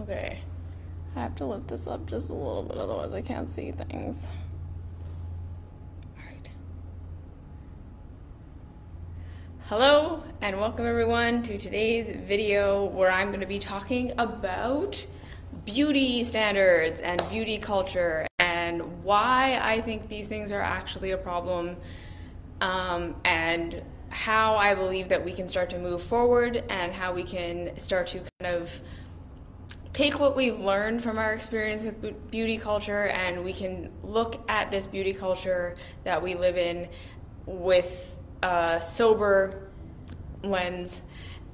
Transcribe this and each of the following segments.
Okay, I have to lift this up just a little bit, otherwise I can't see things. Alright. Hello, and welcome everyone to today's video where I'm going to be talking about beauty standards and beauty culture and why I think these things are actually a problem, and how I believe that we can start to move forward and how we can start to kind of take what we've learned from our experience with beauty culture, and we can look at this beauty culture that we live in with a sober lens,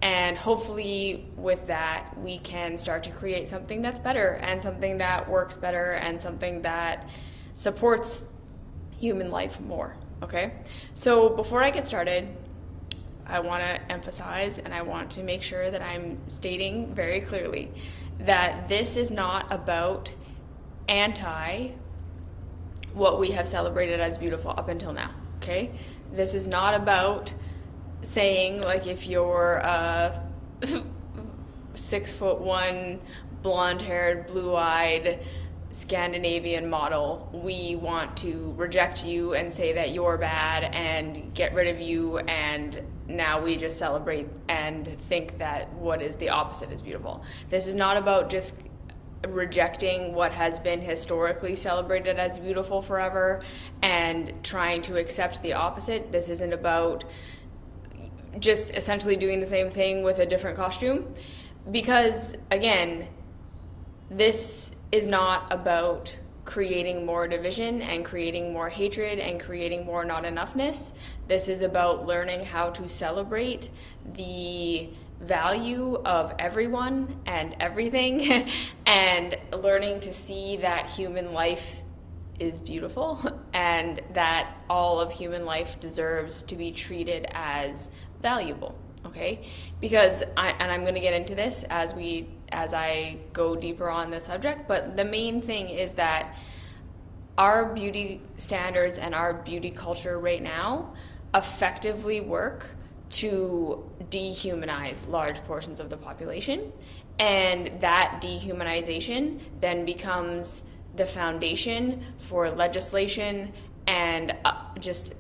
and hopefully with that we can start to create something that's better and something that works better and something that supports human life more. Okay, so before I get started, I want to emphasize and I want to make sure that I'm stating very clearly that this is not about anti what we have celebrated as beautiful up until now. Okay, this is not about saying, like, if you're a 6'1", blonde-haired, blue-eyed Scandinavian model, we want to reject you and say that you're bad and get rid of you, and now we just celebrate and think that what is the opposite is beautiful. This is not about just rejecting what has been historically celebrated as beautiful forever and trying to accept the opposite. This isn't about just essentially doing the same thing with a different costume, because again, this is not about creating more division and creating more hatred and creating more not enoughness. This is about learning how to celebrate the value of everyone and everything and learning to see that human life is beautiful and that all of human life deserves to be treated as valuable. Okay, because I'm going to get into this as I go deeper on this subject, but the main thing is that our beauty standards and our beauty culture right now effectively work to dehumanize large portions of the population, and that dehumanization then becomes the foundation for legislation and just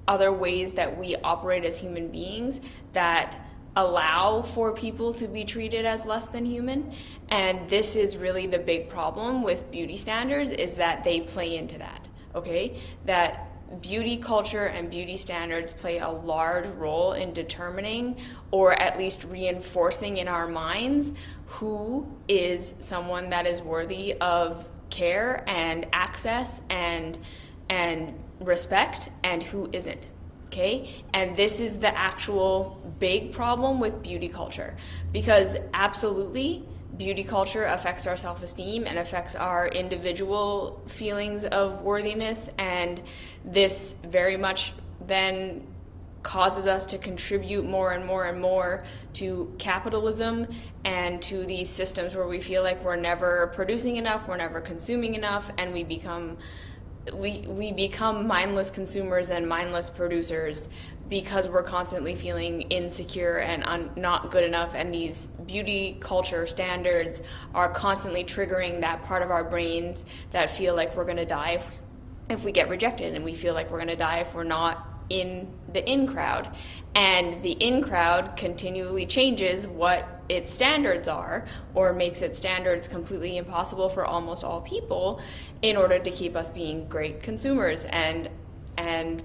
other ways that we operate as human beings that allow for people to be treated as less than human. And this is really the big problem with beauty standards, is that they play into that. Okay, that beauty culture and beauty standards play a large role in determining, or at least reinforcing in our minds, who is someone that is worthy of care and access and respect, and who isn't. Okay, and this is the actual big problem with beauty culture, because absolutely beauty culture affects our self-esteem and affects our individual feelings of worthiness, and this very much then causes us to contribute more and more and more to capitalism and to these systems where we feel like we're never producing enough, we're never consuming enough, and we become mindless consumers and mindless producers because we're constantly feeling insecure and not good enough, and these beauty culture standards are constantly triggering that part of our brains that feel like we're going to die if we get rejected, and we feel like we're going to die if we're not in the in crowd, and the in crowd continually changes what its standards are, or makes its standards completely impossible for almost all people, in order to keep us being great consumers and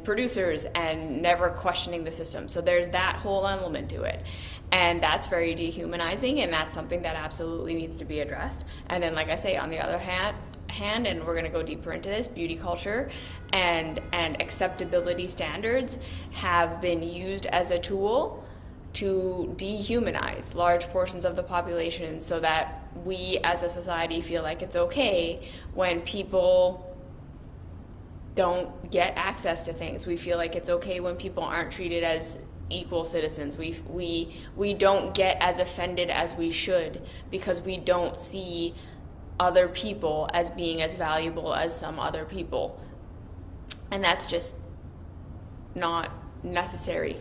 producers and never questioning the system. So there's that whole element to it, and that's very dehumanizing, and that's something that absolutely needs to be addressed. And then, like I say, on the other hand, and we're going to go deeper into this, beauty culture and acceptability standards have been used as a tool to dehumanize large portions of the population, so that we as a society feel like it's okay when people don't get access to things. We feel like it's okay when people aren't treated as equal citizens. We don't get as offended as we should, because we don't see other people as being as valuable as some other people. And that's just not necessary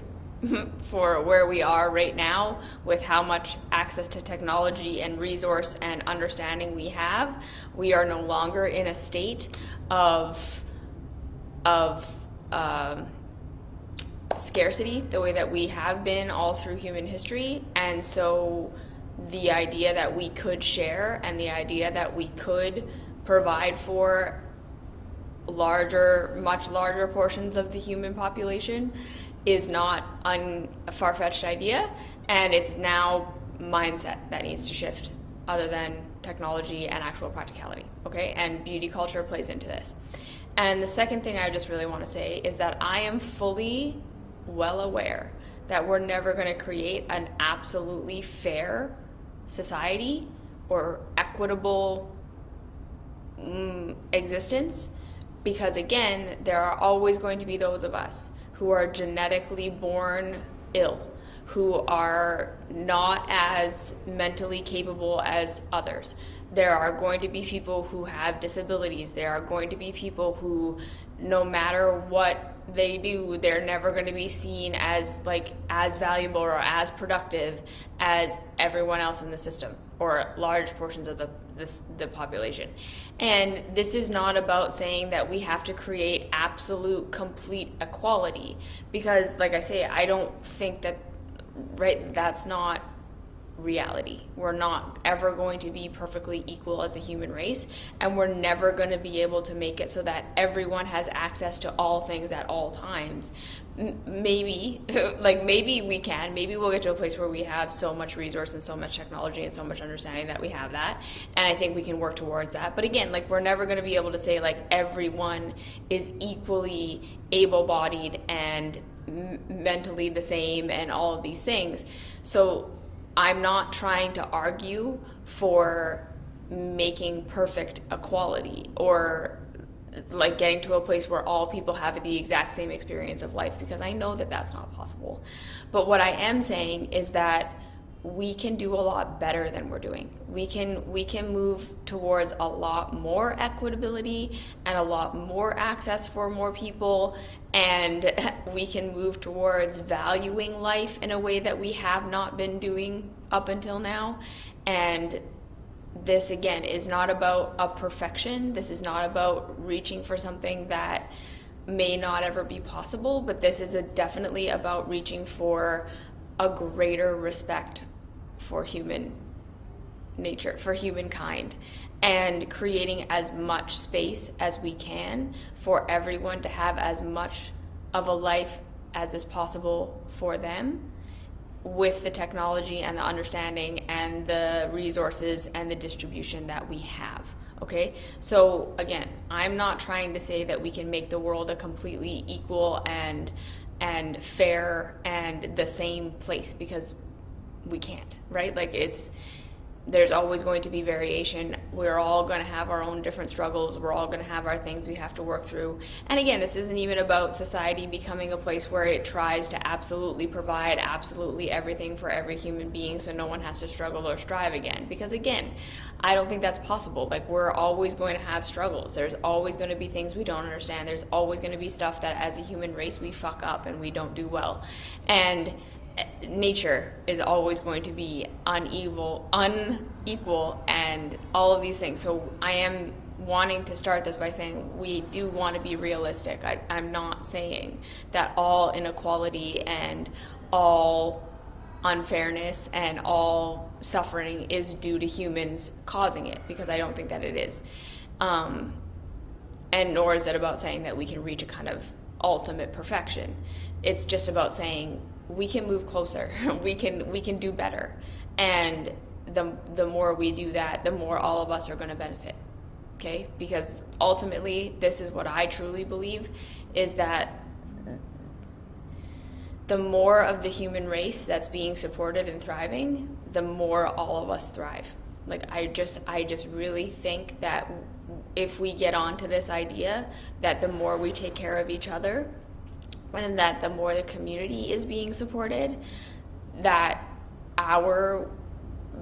for where we are right now with how much access to technology and resource and understanding we have. We are no longer in a state of scarcity the way that we have been all through human history. And so the idea that we could share and the idea that we could provide for much larger portions of the human population is not a far-fetched idea, and it's now mindset that needs to shift other than technology and actual practicality, okay? And beauty culture plays into this. And the second thing I just really want to say is that I am fully well aware that we're never going to create an absolutely fair society or equitable existence, because again, there are always going to be those of us who are genetically born ill, who are not as mentally capable as others. There are going to be people who have disabilities. There are going to be people who, no matter what they do, they're never going to be seen as valuable or as productive as everyone else in the system or large portions of the population. And this is not about saying that we have to create absolute complete equality, because like I say, I don't think that, right, that's not reality. We're not ever going to be perfectly equal as a human race, and we're never going to be able to make it so that everyone has access to all things at all times. Maybe we can. Maybe we'll get to a place where we have so much resource and so much technology and so much understanding that we have that, and I think we can work towards that. But again, we're never going to be able to say everyone is equally able-bodied and mentally the same and all of these things. So I'm not trying to argue for making perfect equality or getting to a place where all people have the exact same experience of life, because I know that that's not possible. But what I am saying is that we can do a lot better than we're doing. We can move towards a lot more equitability and a lot more access for more people, and we can move towards valuing life in a way that we have not been doing up until now. And this, again, is not about a perfection. This is not about reaching for something that may not ever be possible, but this is definitely about reaching for a greater respect for human nature, for humankind, and creating as much space as we can for everyone to have as much of a life as is possible for them, with the technology and the understanding and the resources and the distribution that we have. Okay, so again, I'm not trying to say that we can make the world a completely equal and fair and the same place, because we can't, right? There's always going to be variation. We're all going to have our own different struggles. We're all going to have our things we have to work through. And again, this isn't even about society becoming a place where it tries to absolutely provide absolutely everything for every human being so no one has to struggle or strive again. Because again, I don't think that's possible. We're always going to have struggles. There's always going to be things we don't understand. There's always going to be stuff that as a human race we fuck up and we don't do well. And nature is always going to be unequal, and all of these things. So I am wanting to start this by saying we do want to be realistic. I'm not saying that all inequality and all unfairness and all suffering is due to humans causing it, because I don't think that it is. And nor is it about saying that we can reach a kind of ultimate perfection. It's just about saying we can move closer. we can do better, and the more we do that, the more all of us are going to benefit. Okay, because ultimately this is what I truly believe, is that the more of the human race that's being supported and thriving, the more all of us thrive. I just really think that if we get onto this idea that the more we take care of each other, and that the more the community is being supported, that our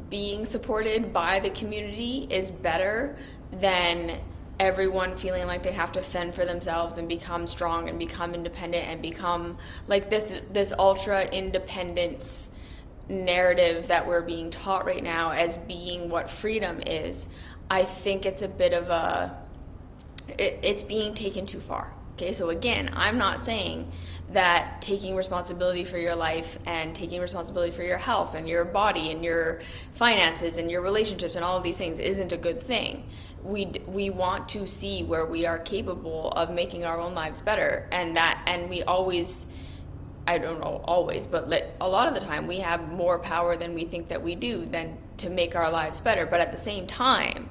being supported by the community is better than everyone feeling like they have to fend for themselves and become strong and become independent and become like this ultra independence narrative that we're being taught right now as being what freedom is, I think it's a bit of it's being taken too far. Okay, so again, I'm not saying that taking responsibility for your life and taking responsibility for your health and your body and your finances and your relationships and all of these things isn't a good thing. We want to see where we are capable of making our own lives better, and we always, I don't know always, but a lot of the time we have more power than we think that we do than to make our lives better. But at the same time,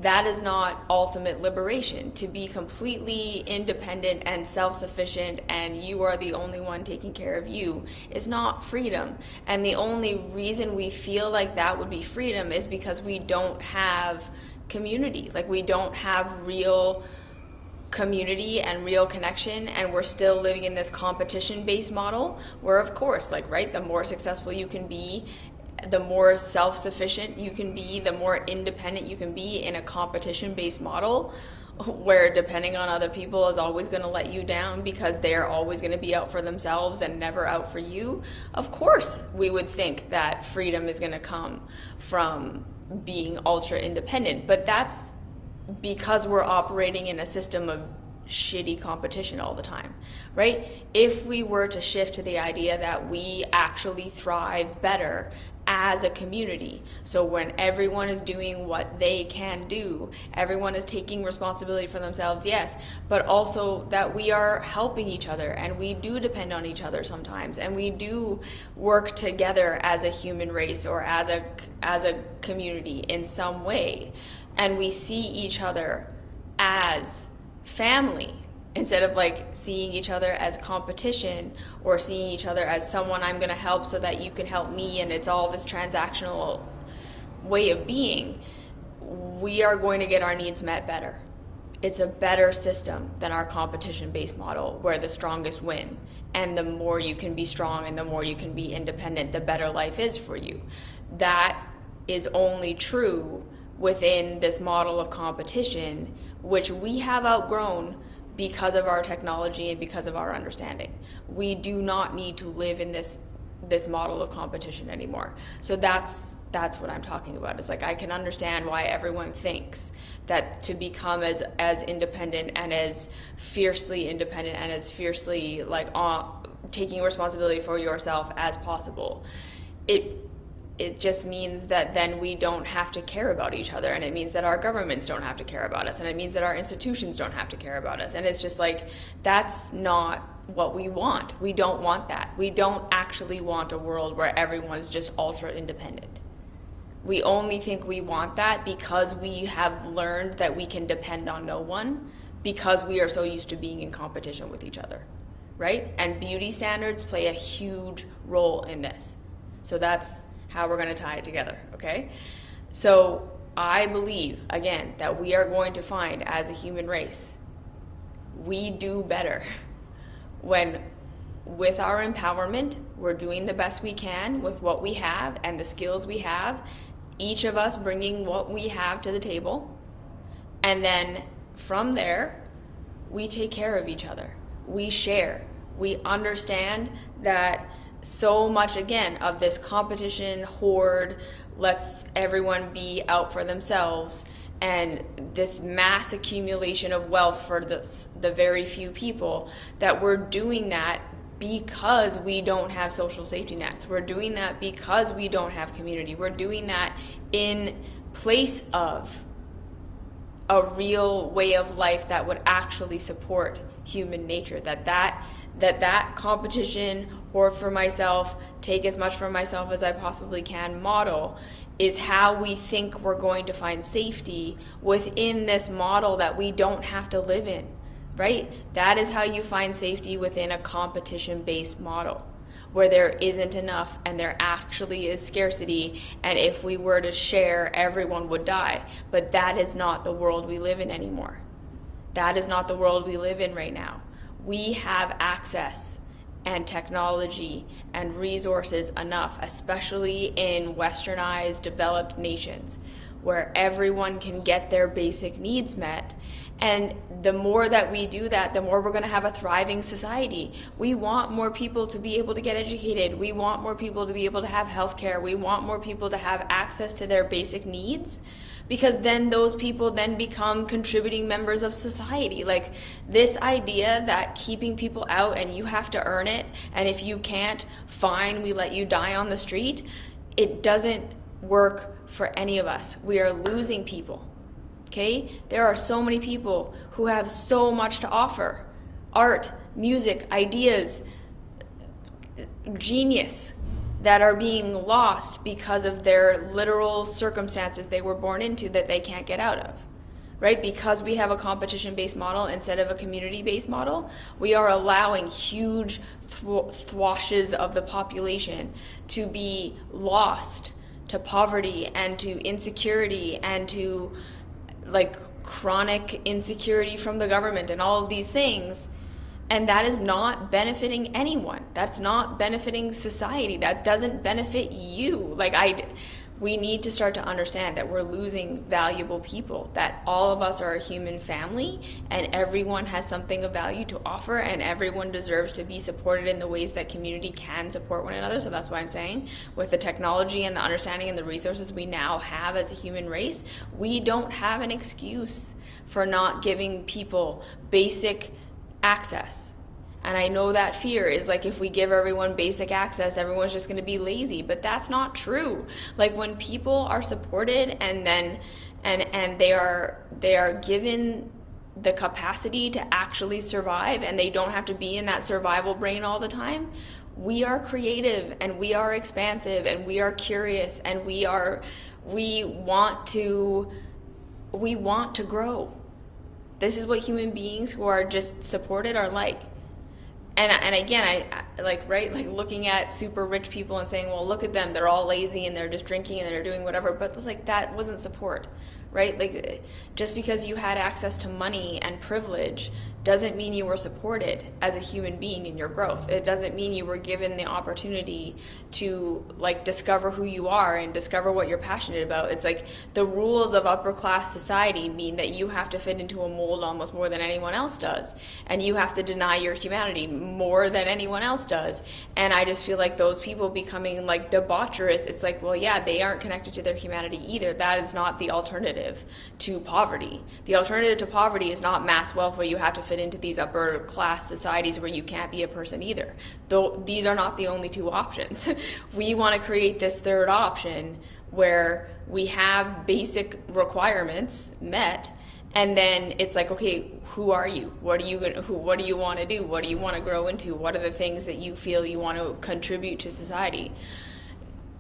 that is not ultimate liberation. To be completely independent and self-sufficient and you are the only one taking care of you is not freedom. And the only reason we feel like that would be freedom is because we don't have community. Like, we don't have real community and real connection, and we're still living in this competition-based model where, of course, like, right, the more successful you can be, the more self-sufficient you can be, the more independent you can be in a competition-based model where depending on other people is always going to let you down because they're always going to be out for themselves and never out for you. Of course, we would think that freedom is going to come from being ultra independent, but that's because we're operating in a system of shitty competition all the time, right? If we were to shift to the idea that we actually thrive better as a community, so when everyone is doing what they can do, everyone is taking responsibility for themselves, yes, but also that we are helping each other and we do depend on each other sometimes, and we do work together as a human race or as a community in some way, and we see each other as family instead of like seeing each other as competition or seeing each other as someone I'm going to help so that you can help me, and it's all this transactional way of being, we are going to get our needs met better. It's a better system than our competition-based model where the strongest win, and the more you can be strong and the more you can be independent, the better life is for you. That is only true within this model of competition, which we have outgrown because of our technology and because of our understanding. We do not need to live in this model of competition anymore. So that's what I'm talking about. It's like, I can understand why everyone thinks that to become as independent and as fiercely independent and as fiercely like taking responsibility for yourself as possible, it just means that then we don't have to care about each other, and it means that our governments don't have to care about us, and it means that our institutions don't have to care about us, and it's just like, that's not what we want. We don't want that. We don't actually want a world where everyone's just ultra independent. We only think we want that because we have learned that we can depend on no one because we are so used to being in competition with each other, right? And beauty standards play a huge role in this. So that's how we're going to tie it together, okay? So I believe, again, that we are going to find as a human race, we do better when with our empowerment, we're doing the best we can with what we have and the skills we have, each of us bringing what we have to the table, and then from there, we take care of each other. We share. We understand that so much, again, of this competition hoard, let's everyone be out for themselves, and this mass accumulation of wealth for the very few people, that we're doing that because we don't have social safety nets. We're doing that because we don't have community. We're doing that in place of a real way of life that would actually support human nature, that competition, hoard for myself, take as much for myself as I possibly can model is how we think we're going to find safety within this model that we don't have to live in, right? That is how you find safety within a competition-based model where there isn't enough and there actually is scarcity, and if we were to share, everyone would die. But that is not the world we live in anymore. That is not the world we live in right now. We have access and technology and resources enough, especially in westernized, developed nations. where everyone can get their basic needs met. And the more that we do that, the more we're going to have a thriving society. We want more people to be able to get educated. We want more people to be able to have healthcare. We want more people to have access to their basic needs, because then those people then become contributing members of society. Like, this idea that keeping people out and you have to earn it, and if you can't, fine, we let you die on the street, it doesn't work for any of us. We are losing people. Okay? There are so many people who have so much to offer. Art, music, ideas, genius, that are being lost because of their literal circumstances they were born into that they can't get out of. Right? Because we have a competition-based model instead of a community-based model, we are allowing huge swathes of the population to be lost to poverty and to insecurity and to like chronic insecurity from the government and all of these things. And that is not benefiting anyone. That's not benefiting society. That doesn't benefit you. We need to start to understand that we're losing valuable people, that all of us are a human family and everyone has something of value to offer, and everyone deserves to be supported in the ways that community can support one another. So that's why I'm saying, with the technology and the understanding and the resources we now have as a human race, we don't have an excuse for not giving people basic access. And I know that fear is like, if we give everyone basic access, everyone's just going to be lazy, but that's not true. Like, when people are supported and then and they are given the capacity to actually survive, and they don't have to be in that survival brain all the time, we are creative and we are expansive and we are curious and we want to grow. This is what human beings who are just supported are like. And again, I looking at super rich people and saying, well, look at them, they're all lazy and they're just drinking and they're doing whatever. But it's like, that wasn't support, right? Like, just because you had access to money and privilege doesn't mean you were supported as a human being in your growth. It doesn't mean you were given the opportunity to like discover who you are and discover what you're passionate about. It's like, the rules of upper class society mean that you have to fit into a mold almost more than anyone else does, and you have to deny your humanity more than anyone else does. And I just feel like those people becoming like debaucherous, it's like, well, yeah, they aren't connected to their humanity either. That is not the alternative to poverty. The alternative to poverty is not mass wealth where you have to fit into these upper class societies where you can't be a person either. Though these are not the only two options. We want to create this third option where we have basic requirements met, and then it's like, okay, who are you? What do you want to do? What do you want to grow into? What are the things that you feel you want to contribute to society?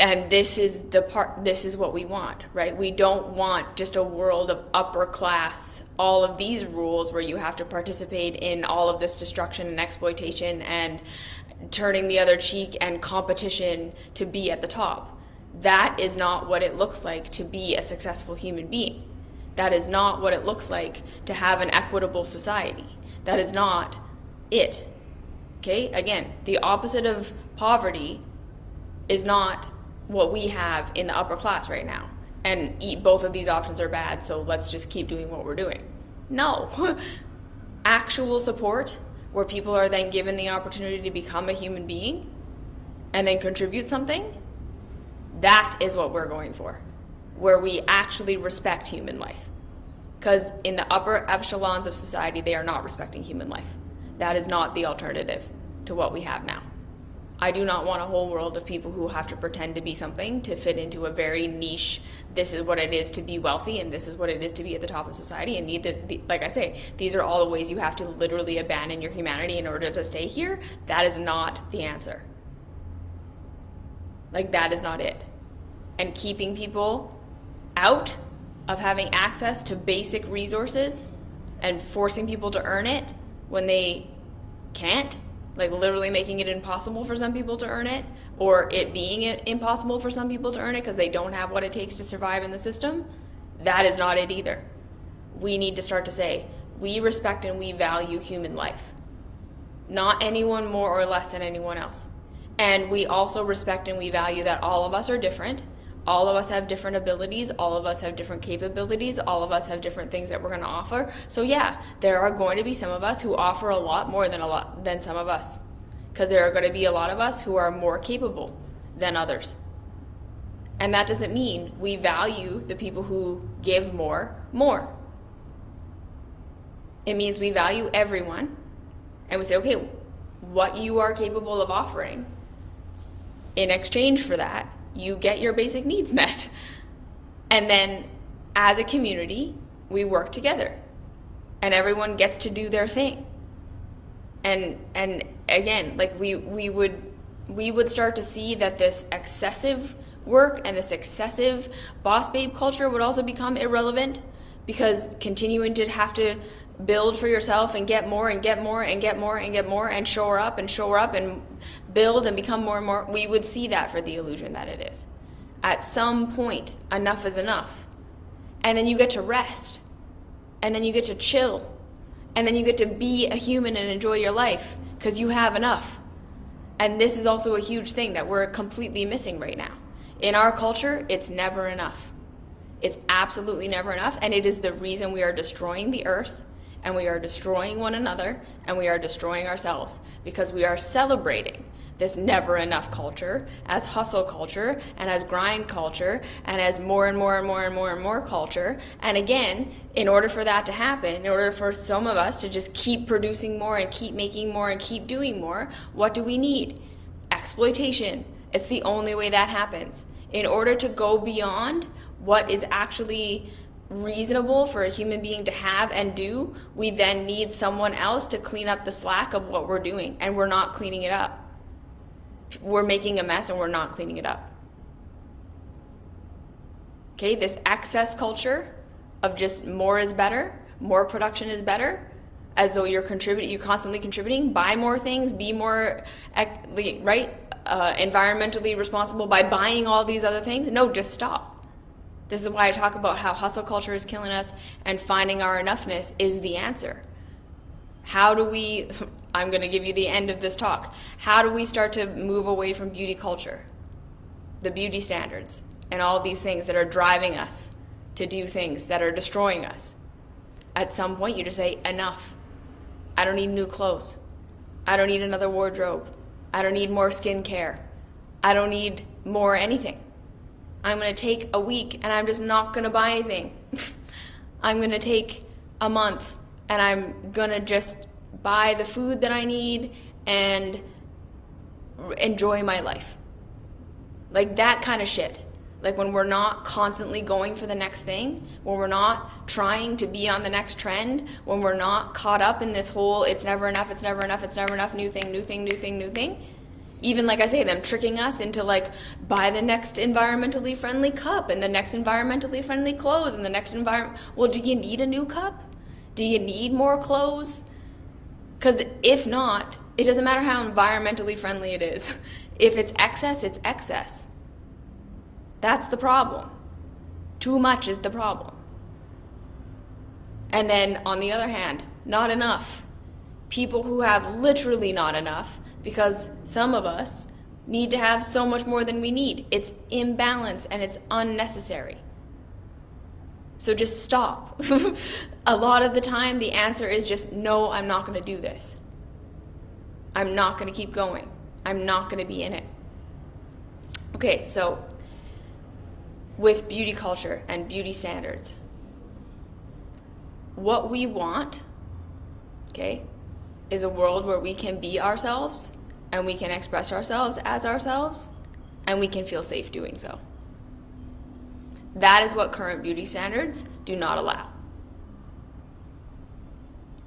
And this is what we want, right? We don't want just a world of upper class, all of these rules where you have to participate in all of this destruction and exploitation and turning the other cheek and competition to be at the top. That is not what it looks like to be a successful human being. That is not what it looks like to have an equitable society. That is not it. Okay? Again, the opposite of poverty is not what we have in the upper class right now. And both of these options are bad, so let's just keep doing what we're doing. No. Actual support, where people are then given the opportunity to become a human being and then contribute something, that is what we're going for. Where we actually respect human life. Because in the upper echelons of society, they are not respecting human life. That is not the alternative to what we have now. I do not want a whole world of people who have to pretend to be something to fit into a very niche, this is what it is to be wealthy and this is what it is to be at the top of society. And like I say, these are all the ways you have to literally abandon your humanity in order to stay here. That is not the answer. Like, that is not it. And keeping people out of having access to basic resources and forcing people to earn it when they can't, like literally making it impossible for some people to earn it, or it being impossible for some people to earn it because they don't have what it takes to survive in the system, that is not it either. We need to start to say, we respect and we value human life. Not anyone more or less than anyone else. And we also respect and we value that all of us are different. All of us have different abilities. All of us have different capabilities. All of us have different things that we're going to offer. So yeah, there are going to be some of us who offer a lot more than some of us, because there are going to be a lot of us who are more capable than others. And that doesn't mean we value the people who give more. It means we value everyone, and we say, okay, what you are capable of offering, in exchange for that, you get your basic needs met. And then as a community, we work together and everyone gets to do their thing. And again, like we would start to see that this excessive work and this excessive boss babe culture would also become irrelevant, because continuing to have to build for yourself and get more and get more and get more and get more and shore up and build and become more and more, we would see that for the illusion that it is. At some point, enough is enough. And then you get to rest. And then you get to chill. And then you get to be a human and enjoy your life because you have enough. And this is also a huge thing that we're completely missing right now. In our culture, it's never enough. It's absolutely never enough. And it is the reason we are destroying the earth, and we are destroying one another, and we are destroying ourselves, because we are celebrating this never enough culture as hustle culture and as grind culture and as more and more and more and more and more culture. And again, in order for that to happen, in order for some of us to just keep producing more and keep making more and keep doing more, what do we need? Exploitation. It's the only way that happens. In order to go beyond what is actually reasonable for a human being to have and do, we then need someone else to clean up the slack of what we're doing, and we're not cleaning it up. We're making a mess and we're not cleaning it up. Okay, this excess culture of just more is better, more production is better, as though you're constantly contributing, buy more things, be more, environmentally responsible by buying all these other things. No, just stop. This is why I talk about how hustle culture is killing us, and finding our enoughness is the answer. How do we, I'm going to give you the end of this talk, how do we start to move away from beauty culture, the beauty standards, and all these things that are driving us to do things that are destroying us? At some point, you just say, enough. I don't need new clothes. I don't need another wardrobe. I don't need more skincare. I don't need more anything. I'm going to take a week and I'm just not going to buy anything. I'm going to take a month and I'm going to just buy the food that I need and enjoy my life. Like that kind of shit. Like when we're not constantly going for the next thing, when we're not trying to be on the next trend, when we're not caught up in this whole it's never enough, it's never enough, it's never enough, new thing, new thing, new thing, new thing. Even like I say, them tricking us into like, buy the next environmentally friendly cup and the next environmentally friendly clothes and the next environment. Well, do you need a new cup? Do you need more clothes? Because if not, it doesn't matter how environmentally friendly it is. If it's excess, it's excess. That's the problem. Too much is the problem. And then on the other hand, not enough. People who have literally not enough, because some of us need to have so much more than we need. It's imbalance and it's unnecessary. So just stop. A lot of the time the answer is just, no, I'm not going to do this. I'm not going to keep going. I'm not going to be in it. Okay, so with beauty culture and beauty standards, what we want, okay, is a world where we can be ourselves and we can express ourselves as ourselves and we can feel safe doing so. That is what current beauty standards do not allow.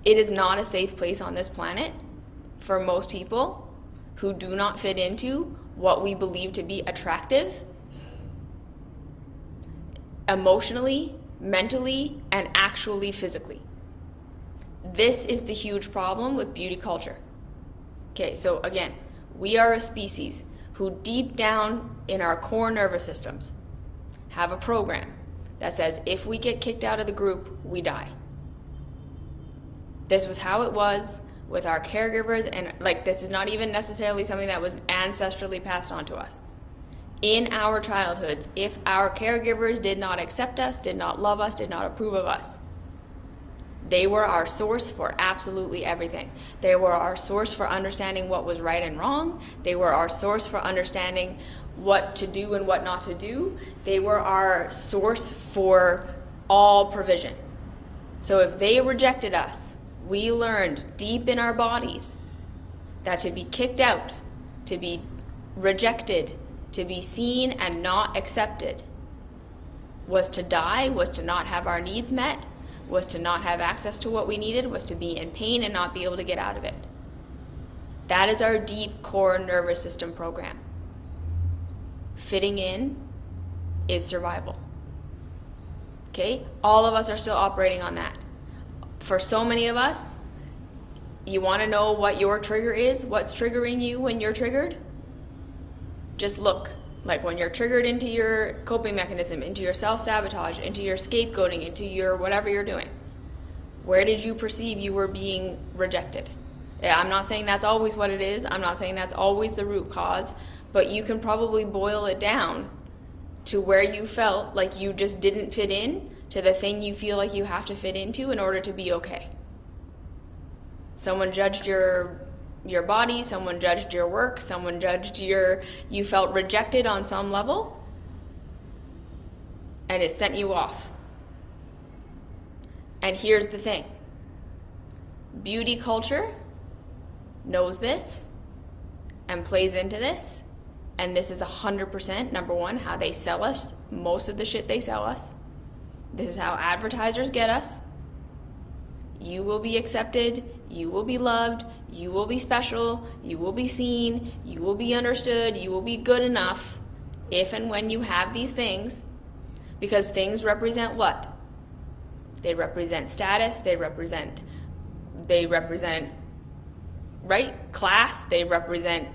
It is not a safe place on this planet for most people who do not fit into what we believe to be attractive emotionally, mentally, and actually physically. This is the huge problem with beauty culture. Okay, so again, we are a species who deep down in our core nervous systems have a program that says if we get kicked out of the group, we die. This was how it was with our caregivers, and like this is not even necessarily something that was ancestrally passed on to us. in our childhoods if our caregivers did not accept us, did not love us, did not approve of us. They were our source for absolutely everything. They were our source for understanding what was right and wrong. They were our source for understanding what to do and what not to do. They were our source for all provision. So if they rejected us, we learned deep in our bodies that to be kicked out, to be rejected, to be seen and not accepted was to die, was to not have our needs met, was to not have access to what we needed, was to be in pain and not be able to get out of it. That is our deep core nervous system program. Fitting in is survival. Okay? All of us are still operating on that. For so many of us, you want to know what your trigger is, what's triggering you when you're triggered? Just look. Like when you're triggered into your coping mechanism, into your self-sabotage, into your scapegoating, into your whatever you're doing. Where did you perceive you were being rejected? Yeah, I'm not saying that's always what it is. I'm not saying that's always the root cause, but you can probably boil it down to where you felt like you just didn't fit in to the thing you feel like you have to fit into in order to be okay. Someone judged your body, someone judged your work, someone judged you felt rejected on some level, and it sent you off. And here's the thing. Beauty culture knows this and plays into this, and this is 100%, number one, how they sell us most of the shit they sell us. This is how advertisers get us. You will be accepted, you will be loved, you will be special, you will be seen, you will be understood, you will be good enough if and when you have these things, because things represent what? They represent status, they represent right? Class, they represent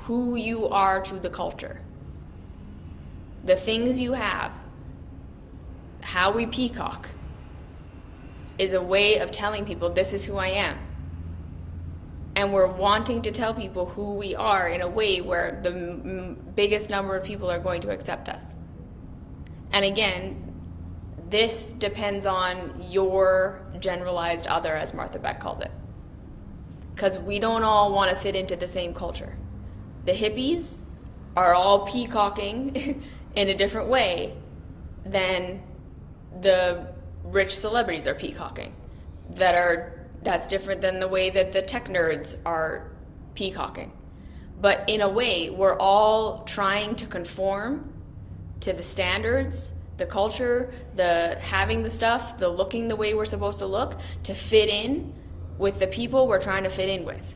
who you are to the culture. The things you have, how we peacock, is a way of telling people this is who I am. And we're wanting to tell people who we are in a way where the biggest number of people are going to accept us. And again, this depends on your generalized other, as Martha Beck calls it. Because we don't all want to fit into the same culture. The hippies are all peacocking in a different way than the rich celebrities are peacocking. That's different than the way that the tech nerds are peacocking. But in a way, we're all trying to conform to the standards, the culture, the having the stuff, the looking the way we're supposed to look, to fit in with the people we're trying to fit in with.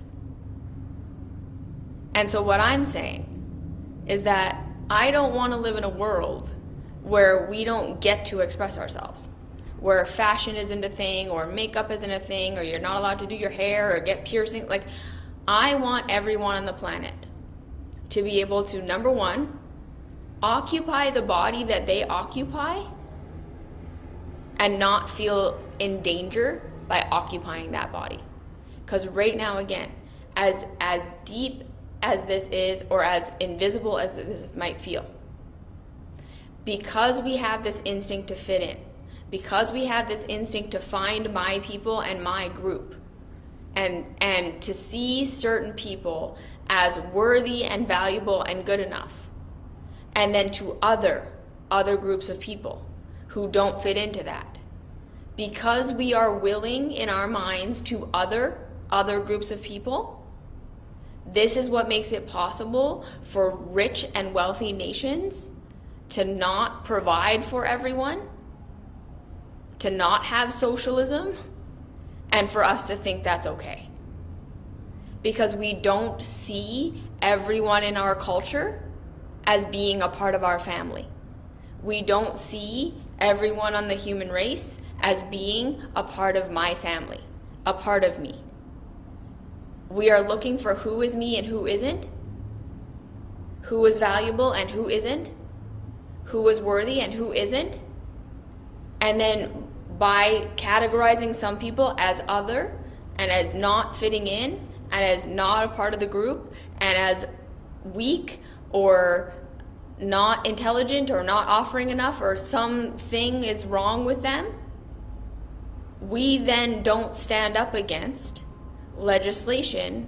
And so what I'm saying is that I don't want to live in a world where we don't get to express ourselves, where fashion isn't a thing, or makeup isn't a thing, or you're not allowed to do your hair or get piercing. Like, I want everyone on the planet to be able to, number one, occupy the body that they occupy and not feel in danger by occupying that body. Because right now, again, as deep as this is, or as invisible as this might feel, because we have this instinct to fit in, because we have this instinct to find my people and my group, and to see certain people as worthy and valuable and good enough, and then to other groups of people who don't fit into that, because we are willing in our minds to other groups of people, this is what makes it possible for rich and wealthy nations to not provide for everyone, to not have socialism, and for us to think that's okay. Because we don't see everyone in our culture as being a part of our family. We don't see everyone on the human race as being a part of my family, a part of me. We are looking for who is me and who isn't, who is valuable and who isn't, who is worthy and who isn't. And then by categorizing some people as other and as not fitting in and as not a part of the group and as weak or not intelligent or not offering enough or something is wrong with them, we then don't stand up against legislation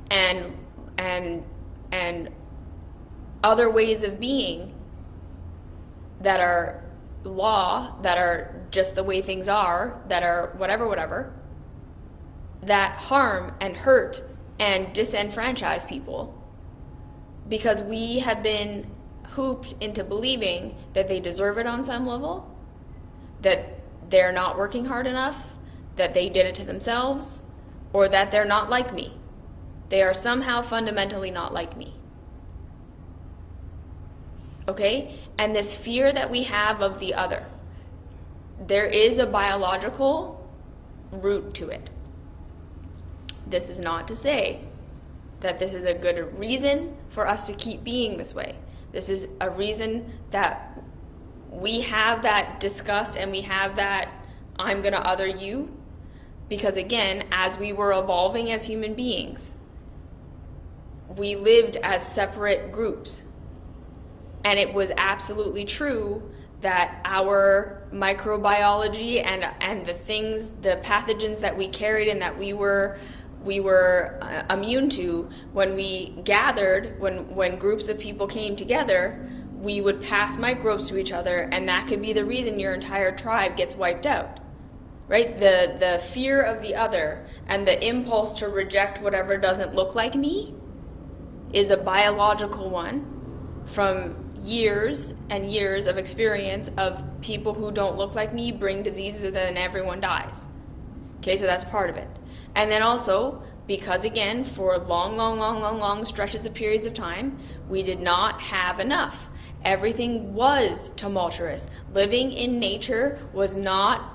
and other ways of being that are law, that are just the way things are, that are whatever, that harm and hurt and disenfranchise people, because we have been hooped into believing that they deserve it on some level, that they're not working hard enough, that they did it to themselves, or that they're not like me. They are somehow fundamentally not like me. Okay? And this fear that we have of the other, there is a biological root to it. This is not to say that this is a good reason for us to keep being this way. This is a reason that we have that disgust and we have that I'm gonna other you, because again, as we were evolving as human beings, we lived as separate groups. And it was absolutely true that our microbiology and the things, the pathogens that we carried and that we were immune to, when we gathered, when groups of people came together, we would pass microbes to each other, and that could be the reason your entire tribe gets wiped out, right? The fear of the other and the impulse to reject whatever doesn't look like me is a biological one from years and years of experience of people who don't look like me bring diseases and then everyone dies. Okay, so that's part of it. And then also, because again, for long stretches of periods of time, we did not have enough. Everything was tumultuous. Living in nature was not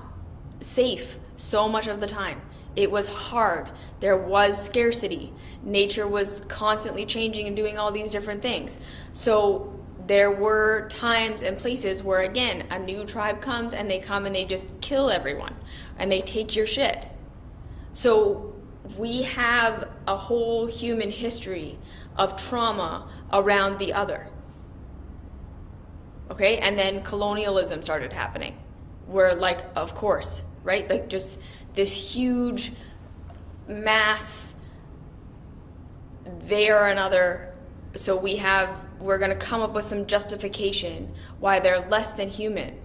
safe so much of the time. It was hard. There was scarcity. Nature was constantly changing and doing all these different things. So there were times and places where, again, a new tribe comes and they come and they just kill everyone and they take your shit. So we have a whole human history of trauma around the other. Okay, and then colonialism started happening, where, like, of course, right? Like, just this huge mass, they are another, so we're going to come up with some justification why they're less than human,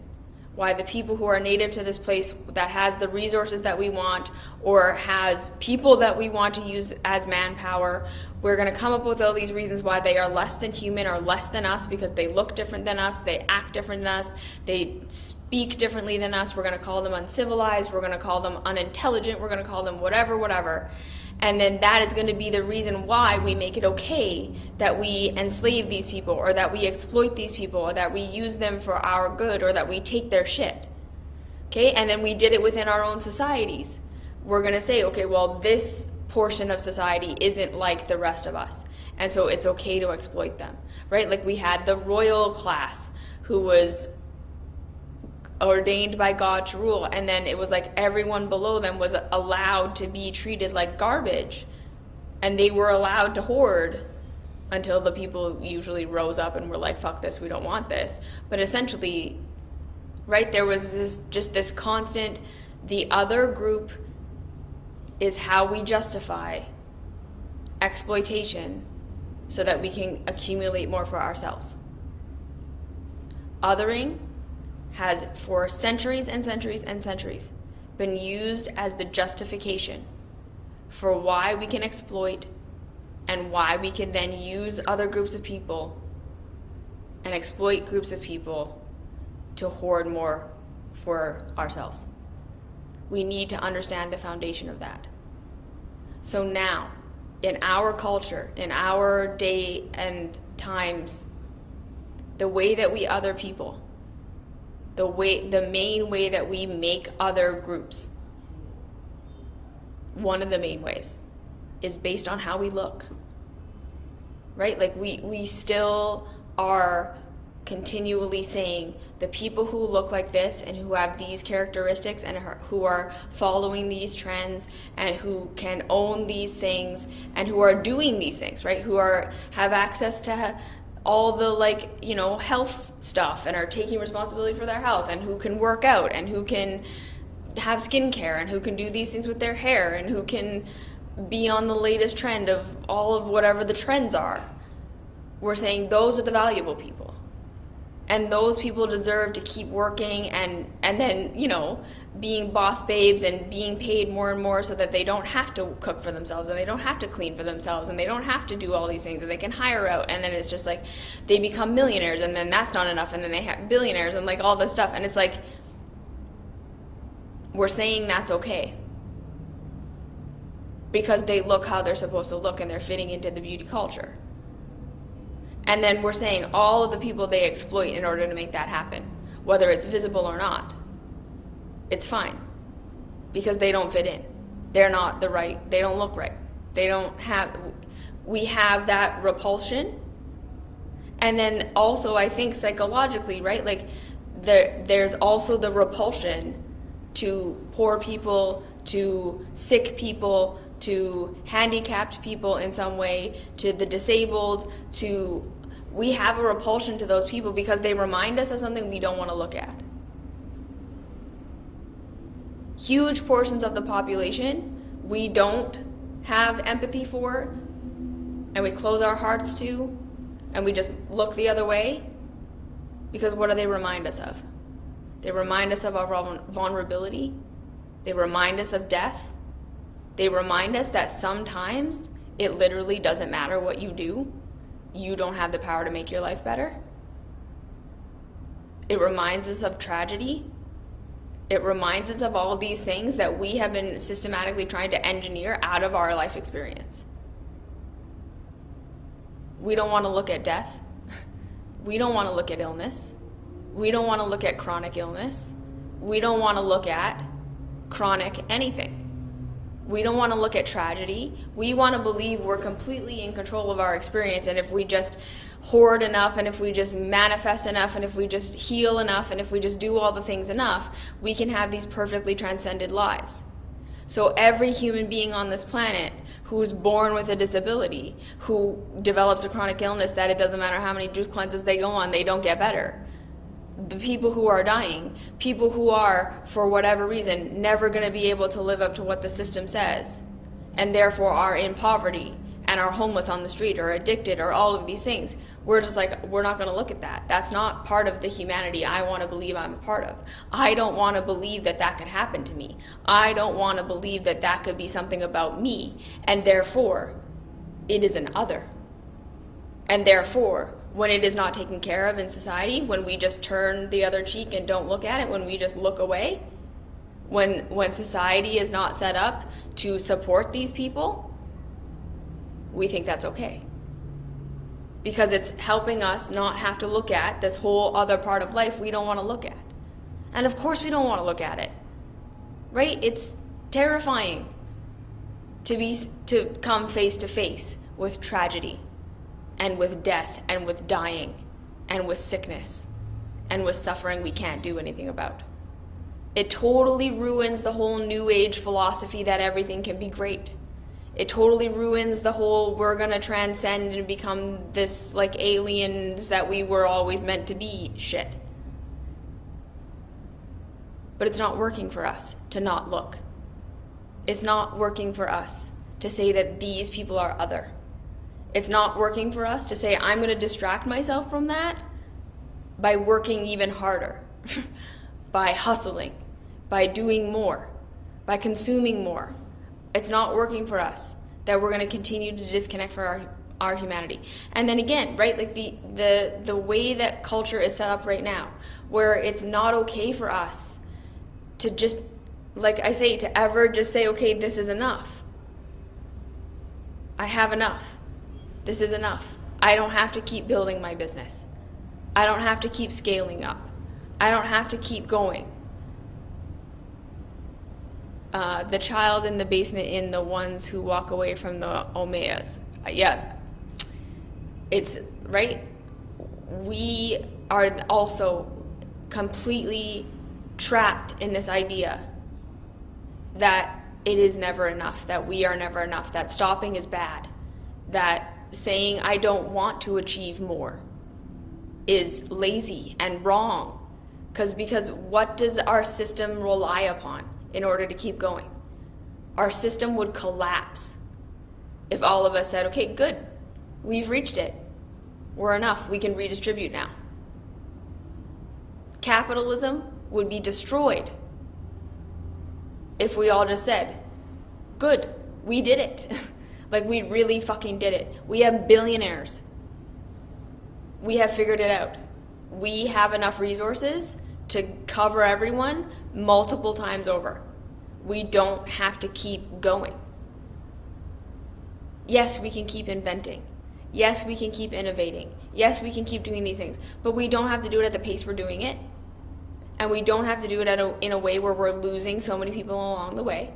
why the people who are native to this place that has the resources that we want or has people that we want to use as manpower, we're going to come up with all these reasons why they are less than human or less than us because they look different than us, they act different than us, they speak differently than us. We're going to call them uncivilized, we're going to call them unintelligent, we're going to call them whatever. And then that is going to be the reason why we make it okay that we enslave these people or that we exploit these people or that we use them for our good or that we take their shit. Okay, and then we did it within our own societies. We're going to say, okay, well, this portion of society isn't like the rest of us, and so it's okay to exploit them, right? Like we had the royal class who was ordained by God to rule, and then it was like everyone below them was allowed to be treated like garbage, and they were allowed to hoard until the people usually rose up and were like, fuck this, we don't want this. But essentially, right, there was this constant, the other group is how we justify exploitation so that we can accumulate more for ourselves. Othering has for centuries and centuries and centuries been used as the justification for why we can exploit and why we can then use other groups of people and exploit groups of people to hoard more for ourselves. We need to understand the foundation of that. So now, in our culture, in our day and times, the way that we other people, the main way that we make other groups, one of the main ways, is based on how we look, right? Like we still are continually saying the people who look like this and who have these characteristics and who are following these trends and who can own these things and who are doing these things, right? Who have access to all the like, you know, health stuff and are taking responsibility for their health, and who can work out, and who can have skincare, and who can do these things with their hair, and who can be on the latest trend of all of whatever the trends are. We're saying those are the valuable people. And those people deserve to keep working and then, you know, being boss babes and being paid more and more so that they don't have to cook for themselves, and they don't have to clean for themselves, and they don't have to do all these things, and they can hire out. And then it's just like they become millionaires, and then that's not enough, and then they have billionaires and like all this stuff. And it's like, we're saying that's okay because they look how they're supposed to look and they're fitting into the beauty culture. And then we're saying all of the people they exploit in order to make that happen, whether it's visible or not, it's fine because they don't fit in. They're not the right, they don't look right. They don't have, we have that repulsion. And then also I think psychologically, right, like there's also the repulsion to poor people, to sick people, to handicapped people in some way, to the disabled, to, we have a repulsion to those people because they remind us of something we don't want to look at. Huge portions of the population we don't have empathy for, and we close our hearts to, and we just look the other way, because what do they remind us of? They remind us of our vulnerability. They remind us of death. They remind us that sometimes it literally doesn't matter what you do. You don't have the power to make your life better. It reminds us of tragedy. It reminds us of all of these things that we have been systematically trying to engineer out of our life experience. We don't want to look at death. We don't want to look at illness. We don't want to look at chronic illness. We don't want to look at chronic anything. We don't want to look at tragedy. We want to believe we're completely in control of our experience, and if we just hoard enough, and if we just manifest enough, and if we just heal enough, and if we just do all the things enough, we can have these perfectly transcended lives. So every human being on this planet who's born with a disability, who develops a chronic illness that it doesn't matter how many juice cleanses they go on, they don't get better. The people who are dying, people who are, for whatever reason, never going to be able to live up to what the system says, and therefore are in poverty and are homeless on the street or addicted or all of these things, we're just like, we're not going to look at that. That's not part of the humanity I want to believe I'm a part of. I don't want to believe that that could happen to me. I don't want to believe that that could be something about me, and therefore it is an other. And therefore, when it is not taken care of in society, when we just turn the other cheek and don't look at it, when we just look away, when society is not set up to support these people, we think that's okay. Because it's helping us not have to look at this whole other part of life we don't want to look at. And of course we don't want to look at it, right? It's terrifying to come face to face with tragedy, and with death, and with dying, and with sickness, and with suffering we can't do anything about. It totally ruins the whole New Age philosophy that everything can be great. It totally ruins the whole we're gonna transcend and become this like aliens that we were always meant to be shit. But it's not working for us to not look. It's not working for us to say that these people are other. It's not working for us to say, I'm going to distract myself from that by working even harder, by hustling, by doing more, by consuming more. It's not working for us that we're going to continue to disconnect from our humanity. And then again, right, like the way that culture is set up right now, where it's not okay for us to just, like I say, to ever just say, okay, this is enough. I have enough. This is enough. I don't have to keep building my business. I don't have to keep scaling up. I don't have to keep going. The child in the basement in The Ones Who Walk Away from the Omeas. Yeah. It's, right? We are also completely trapped in this idea that it is never enough, that we are never enough, that stopping is bad, that saying I don't want to achieve more is lazy and wrong. Because what does our system rely upon in order to keep going? Our system would collapse if all of us said, okay, good, we've reached it. We're enough, we can redistribute now. Capitalism would be destroyed if we all just said, good, we did it. Like, we really fucking did it. We have billionaires. We have figured it out. We have enough resources to cover everyone multiple times over. We don't have to keep going. Yes, we can keep inventing. Yes, we can keep innovating. Yes, we can keep doing these things. But we don't have to do it at the pace we're doing it. And we don't have to do it in a way where we're losing so many people along the way.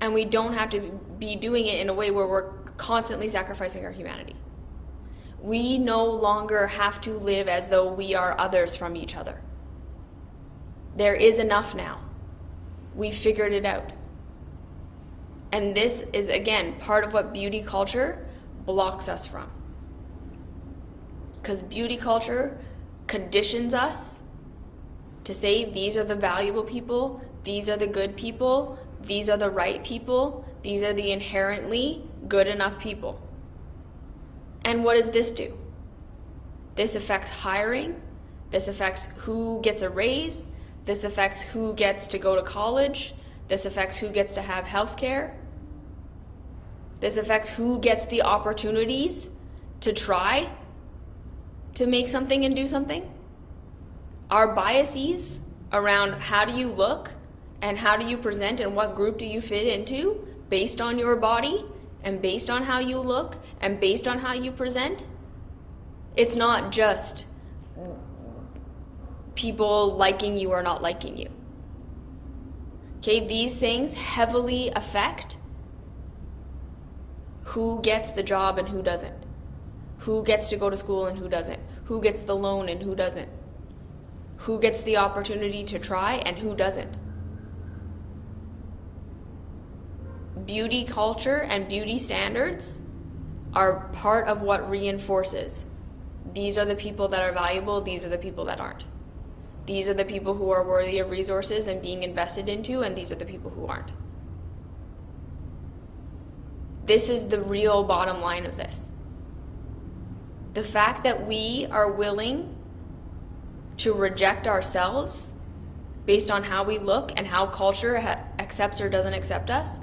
And we don't have to be doing it in a way where we're constantly sacrificing our humanity. We no longer have to live as though we are others from each other. There is enough now. We figured it out. And this is, again, part of what beauty culture blocks us from. Because beauty culture conditions us to say these are the valuable people, these are the good people, these are the right people, these are the inherently good enough people. And what does this do? This affects hiring. This affects who gets a raise. This affects who gets to go to college. This affects who gets to have health care. This affects who gets the opportunities to try to make something and do something. Our biases around how do you look and how do you present and what group do you fit into based on your body and based on how you look and based on how you present. It's not just people liking you or not liking you. Okay, these things heavily affect who gets the job and who doesn't. Who gets to go to school and who doesn't. Who gets the loan and who doesn't. Who gets the opportunity to try and who doesn't. Beauty culture and beauty standards are part of what reinforces. These are the people that are valuable, these are the people that aren't. These are the people who are worthy of resources and being invested into, and these are the people who aren't. This is the real bottom line of this. The fact that we are willing to reject ourselves based on how we look and how culture accepts or doesn't accept us,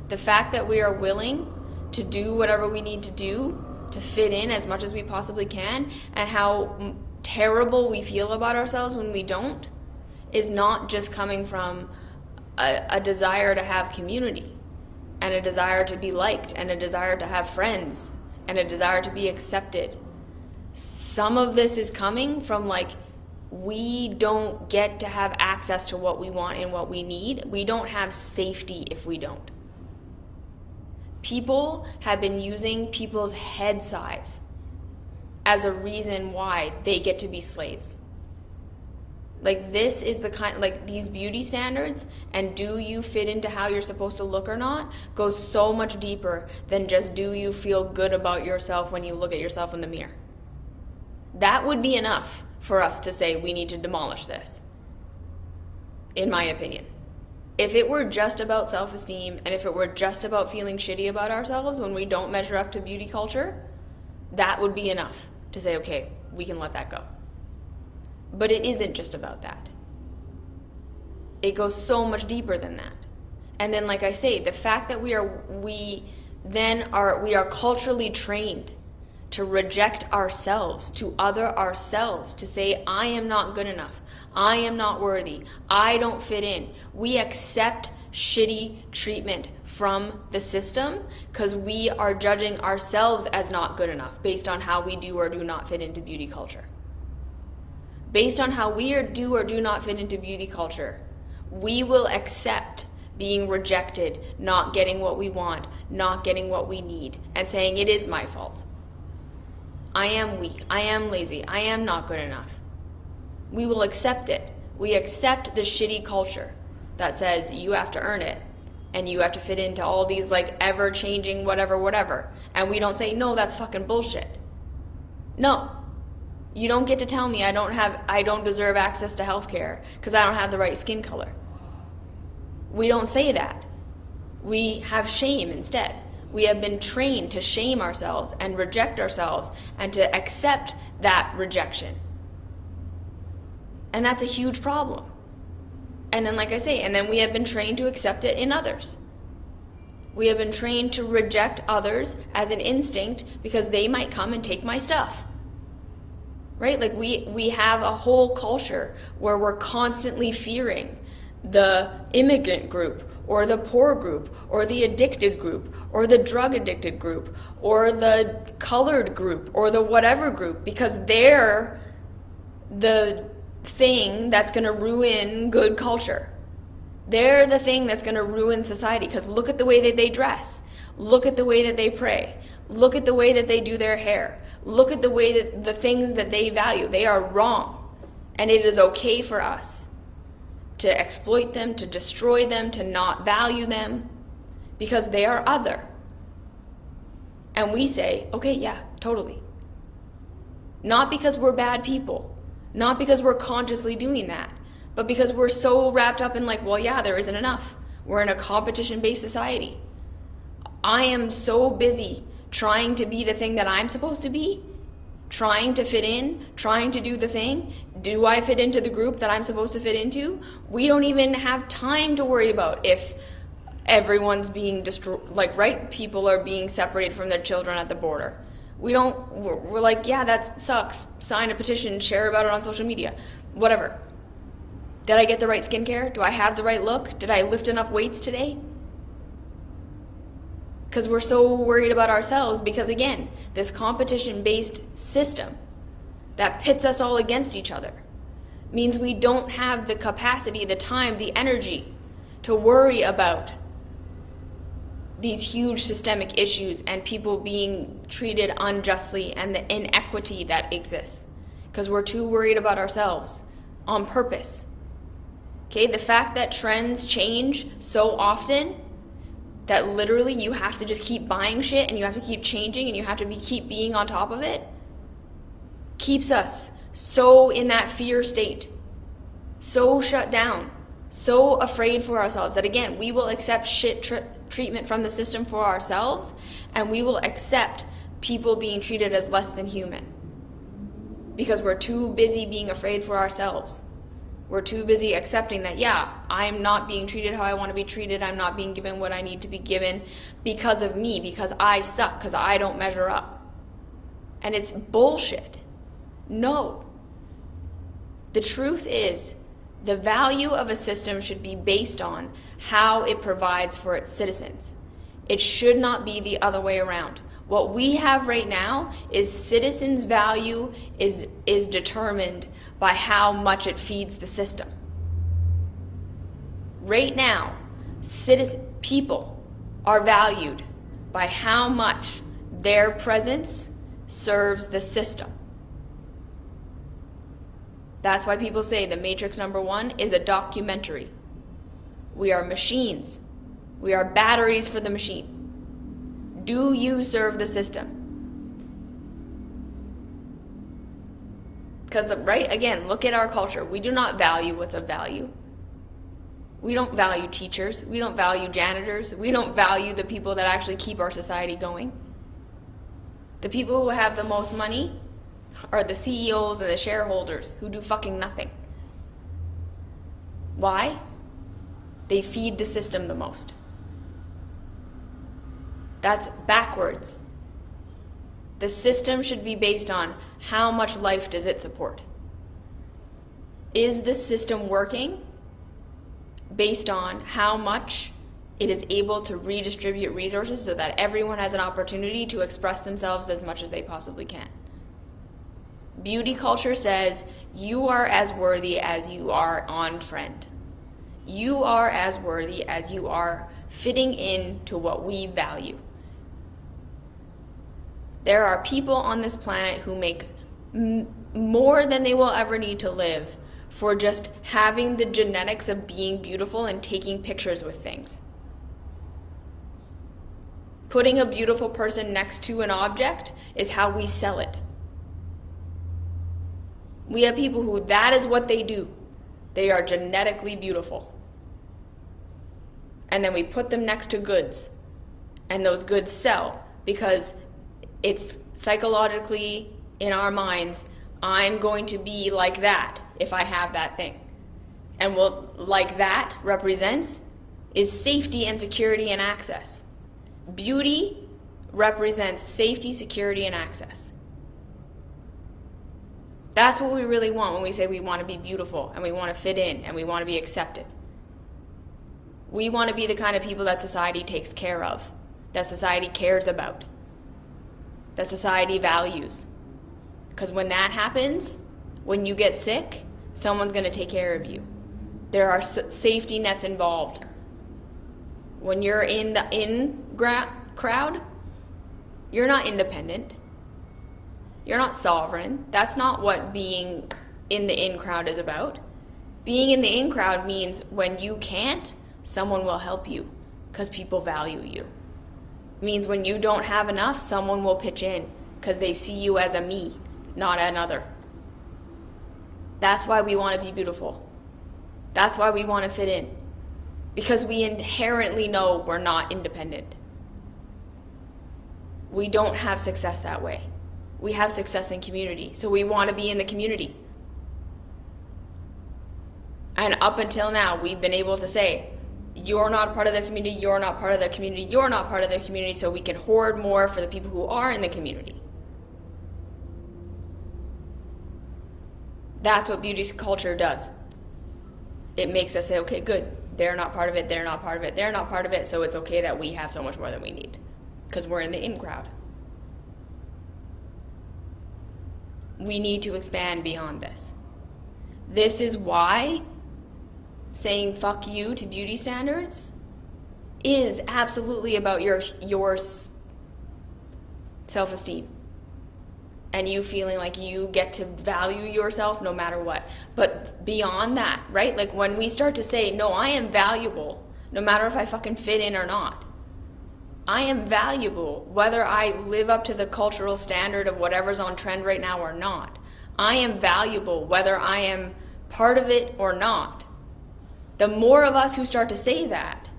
the fact that we are willing to do whatever we need to do to fit in as much as we possibly can, and how terrible we feel about ourselves when we don't, is not just coming from a desire to have community and a desire to be liked and a desire to have friends and a desire to be accepted. Some of this is coming from, like, we don't get to have access to what we want and what we need. We don't have safety if we don't. People have been using people's head size as a reason why they get to be slaves. Like, this is the kind, like, these beauty standards and do you fit into how you're supposed to look or not goes so much deeper than just do you feel good about yourself when you look at yourself in the mirror. That would be enough for us to say we need to demolish this, in my opinion. If it were just about self-esteem and if it were just about feeling shitty about ourselves when we don't measure up to beauty culture, that would be enough to say, okay, we can let that go. But it isn't just about that. It goes so much deeper than that. And then, like I say, the fact that we are culturally trained to reject ourselves, to other ourselves, to say, I am not good enough, I am not worthy, I don't fit in. We accept shitty treatment from the system because we are judging ourselves as not good enough based on how we do or do not fit into beauty culture. Based on how we do or do not fit into beauty culture, we will accept being rejected, not getting what we want, not getting what we need, and saying it is my fault. I am weak, I am lazy, I am not good enough. We will accept it. We accept the shitty culture that says you have to earn it and you have to fit into all these, like, ever-changing whatever. And we don't say, no, that's fucking bullshit. No. You don't get to tell me I don't deserve access to healthcare because I don't have the right skin color. We don't say that. We have shame instead. We have been trained to shame ourselves and reject ourselves and to accept that rejection. And that's a huge problem. And then, like I say, and then we have been trained to accept it in others. We have been trained to reject others as an instinct because they might come and take my stuff. Right? Like we have a whole culture where we're constantly fearing the immigrant group or the poor group or the addicted group or the drug addicted group or the colored group or the whatever group, because they're the thing that's going to ruin good culture. They're the thing that's going to ruin society, because look at the way that they dress. Look at the way that they pray. Look at the way that they do their hair. Look at the way that the things that they value. They are wrong. And it is okay for us to exploit them, to destroy them, to not value them, because they are other. And we say, okay, yeah, totally. Not because we're bad people. Not because we're consciously doing that. But because we're so wrapped up in like, well, yeah, there isn't enough. We're in a competition-based society. I am so busy trying to be the thing that I'm supposed to be, trying to fit in, trying to do the thing. Do I fit into the group that I'm supposed to fit into? We don't even have time to worry about if everyone's being destroyed, like, right? People are being separated from their children at the border. We're like, yeah, that sucks. Sign a petition, share about it on social media, whatever. Did I get the right skincare? Do I have the right look? Did I lift enough weights today? Because we're so worried about ourselves, because again, this competition-based system that pits us all against each other means we don't have the capacity, the time, the energy to worry about these huge systemic issues and people being treated unjustly and the inequity that exists, because we're too worried about ourselves on purpose. Okay, the fact that trends change so often that literally you have to just keep buying shit and you have to keep changing and you have to keep being on top of it keeps us so in that fear state, so shut down, so afraid for ourselves that again, we will accept shit treatment from the system for ourselves, and we will accept people being treated as less than human because we're too busy being afraid for ourselves. We're too busy accepting that, yeah, I'm not being treated how I want to be treated. I'm not being given what I need to be given because of me, because I suck, because I don't measure up. And it's bullshit. No. The truth is, the value of a system should be based on how it provides for its citizens. It should not be the other way around. What we have right now is citizens' value is determined by how much it feeds the system. Right now, people are valued by how much their presence serves the system. That's why people say The Matrix #1 is a documentary. We are machines. We are batteries for the machine. Do you serve the system? Because, right, again, look at our culture. We do not value what's of value. We don't value teachers. We don't value janitors. We don't value the people that actually keep our society going. The people who have the most money are the CEOs and the shareholders who do fucking nothing. Why? They feed the system the most. That's backwards. The system should be based on how much life does it support. Is the system working based on how much it is able to redistribute resources so that everyone has an opportunity to express themselves as much as they possibly can? Beauty culture says you are as worthy as you are on trend. You are as worthy as you are fitting into what we value. There are people on this planet who make more than they will ever need to live for just having the genetics of being beautiful and taking pictures with things. Putting a beautiful person next to an object is how we sell it. We have people who that is what they do. They are genetically beautiful. And then we put them next to goods. And those goods sell because it's psychologically in our minds, I'm going to be like that if I have that thing. And what like that represents is safety and security and access. Beauty represents safety, security, and access. That's what we really want when we say we want to be beautiful and we want to fit in and we want to be accepted. We want to be the kind of people that society takes care of, that society cares about, that society values. Because when that happens, when you get sick, someone's going to take care of you. There are safety nets involved. When you're in the crowd, you're not independent. You're not sovereign. That's not what being in the in crowd is about. Being in the in crowd means when you can't, someone will help you because people value you. It means when you don't have enough, someone will pitch in because they see you as a me, not another. That's why we want to be beautiful. That's why we want to fit in. Because we inherently know we're not independent. We don't have success that way. We have success in community. So we want to be in the community. And up until now, we've been able to say, you're not part of the community, you're not part of the community, you're not part of the community, so we can hoard more for the people who are in the community. That's what beauty culture does. It makes us say, okay, good. They're not part of it, they're not part of it, they're not part of it, so it's okay that we have so much more than we need. Because we're in the in crowd. We need to expand beyond this. This is why saying fuck you to beauty standards is absolutely about your self-esteem. And you feeling like you get to value yourself no matter what. But beyond that, right? Like when we start to say, no, I am valuable, no matter if I fucking fit in or not. I am valuable, whether I live up to the cultural standard of whatever's on trend right now or not. I am valuable, whether I am part of it or not. The more of us who start to say that,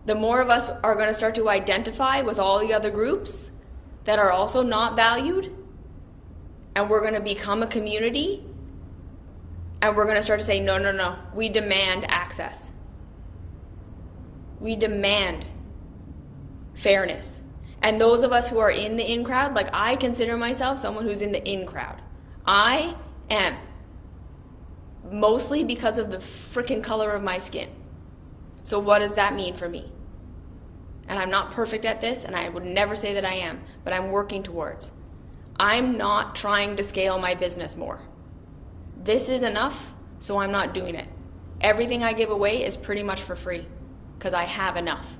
the more of us are going to start to identify with all the other groups that are also not valued, and we're going to become a community, and we're going to start to say, no, no, no, we demand access. We demand fairness. And those of us who are in the in crowd, like I consider myself someone who's in the in crowd. I am. Mostly because of the freaking color of my skin. So what does that mean for me? And I'm not perfect at this, and I would never say that I am, but I'm working towards. I'm not trying to scale my business more. This is enough, so I'm not doing it. Everything I give away is pretty much for free, because I have enough.